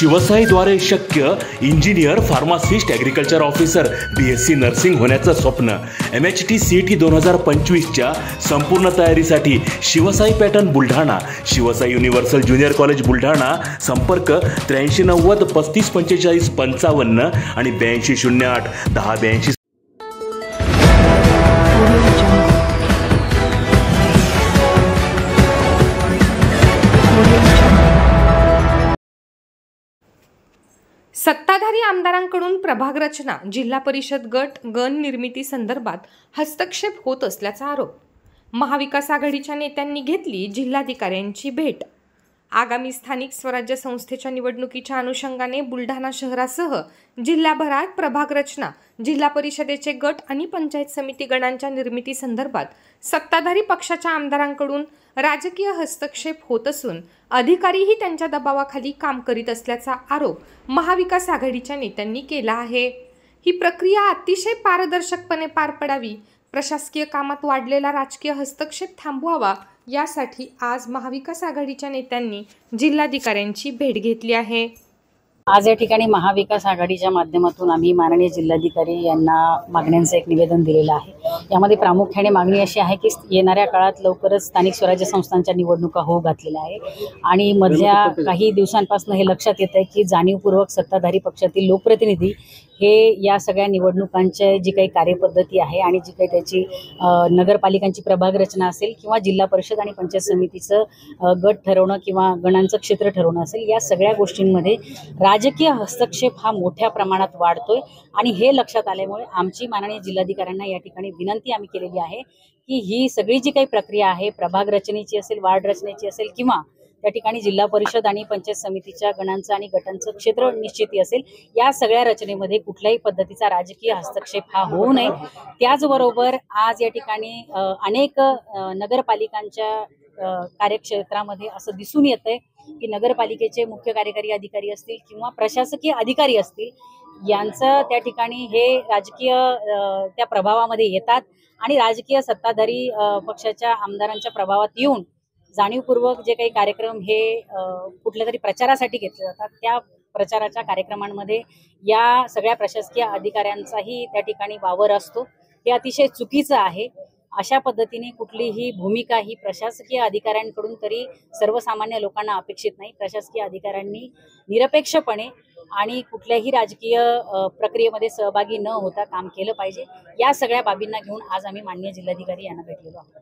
शिवसाईद्वारे शक्य engineer, pharmacist, agriculture officer, BSc nursing होण्याचं स्वप्न MHT CET 2025च्या संपूर्ण तयारीसाठी Shivsai pattern Buldhana, Shivsai universal junior college Buldhana. संपर्क 8390 3545 55 आणि 8208 1082. सत्ताधारी आमदारांकडून प्रभाग रचना, जिल्हा परिषद गण निर्मिती संदर्भात हस्तक्षेप होत असल्याचा आरोप. महाविकास आघाडीच्या नेत्यांनी घेतली जिल्हाधिकाऱ्यांची भेट. आगामी स्थानिक स्वराज्य संस्थेच्या निवडणुकीच्या अनुषंगाने बुलढाणा शहरासह जिल्हाभरात प्रभाग रचना, जिल्हा परिषदेचे गट आणि पंचायत समिती गणांच्या निर्मिती संदर्भात सत्ताधारी पक्षाच्या आमदारांकडून राजकीय हस्तक्षेप होत असून अधिकारीही त्यांच्या दबावाखाली काम करीत असल्याचा आरोप महाविकास आघाडीच्या नेत्यांनी केला आहे. ही प्रक्रिया अतिशय पारदर्शकपणे पार पडावी, प्रशासकीय कामात वाढलेला राजकीय हस्तक्षेप थांबवावा, यासाठी आज महाविकास आघाडीच्या नेत्यांनी जिल्हाधिकाऱ्यांची भेट घेतली आहे. आज या ठिकाणी महाविकास आघाडीच्या माध्यमातून आम्ही माननीय जिल्हाधिकारी यांना मागण्यांचं एक निवेदन दिलेलं आहे. यामध्ये प्रामुख्याने मागणी अशी आहे की येणाऱ्या काळात लवकरच स्थानिक स्वराज्य संस्थांच्या निवडणुका होऊ घातलेल्या आहे आणि मधल्या काही दिवसांपासून हे लक्षात येत आहे की जाणीवपूर्वक सत्ताधारी पक्षातील लोकप्रतिनिधी हे या सगळ्या निवडणुकांच्या जी काही कार्यपद्धती आहे आणि जी काही त्याची नगरपालिकांची प्रभाग रचना असेल किंवा जिल्हा परिषद आणि पंचायत समितीचं गट ठरवणं किंवा गणांचं क्षेत्र ठरवणं असेल, या सगळ्या गोष्टींमध्ये राजकीय हस्तक्षेप हा मोठ्या प्रमाणात वाढतोय. आणि हे लक्षात आल्यामुळे आमची माननीय जिल्हाधिकाऱ्यांना या ठिकाणी विनंती आम्ही केलेली आहे की ही सगळी जी काही प्रक्रिया आहे, प्रभाग रचनेची असेल, वार्ड रचनेची असेल किंवा त्या ठिकाणी जिल्हा परिषद आणि पंचायत समितीच्या गणांचं आणि गटांचं क्षेत्र निश्चिती असेल, या सगळ्या रचनेमध्ये कुठल्याही पद्धतीचा राजकीय हस्तक्षेप हा होऊ नये. त्याचबरोबर आज या ठिकाणी अनेक नगरपालिकांच्या कार्यक्षेत्रामध्ये असं दिसून येतंय की नगरपालिकेचे मुख्य कार्यकारी अधिकारी असतील किंवा प्रशासकीय अधिकारी असतील, यांचं त्या ठिकाणी हे राजकीय त्या प्रभावामध्ये येतात आणि राजकीय सत्ताधारी पक्षाच्या आमदारांच्या प्रभावात येऊन जाणीवपूर्वक जे काही कार्यक्रम हे कुठल्या तरी प्रचारासाठी घेतले जातात, त्या प्रचाराच्या कार्यक्रमांमध्ये या सगळ्या प्रशासकीय अधिकाऱ्यांचाही त्या ठिकाणी वावर असतो. हे अतिशय चुकीचं आहे. अशा पद्धतीने कुठलीही भूमिका ही प्रशासकीय अधिकाऱ्यांकडून तरी सर्वसामान्य लोकांना अपेक्षित नाही. प्रशासकीय अधिकाऱ्यांनी निरपेक्षपणे आणि कुठल्याही राजकीय प्रक्रियेमध्ये सहभागी न होता काम केलं पाहिजे. या सगळ्या बाबींना घेऊन आज आम्ही माननीय जिल्हाधिकारी यांना भेटलेलो आहोत.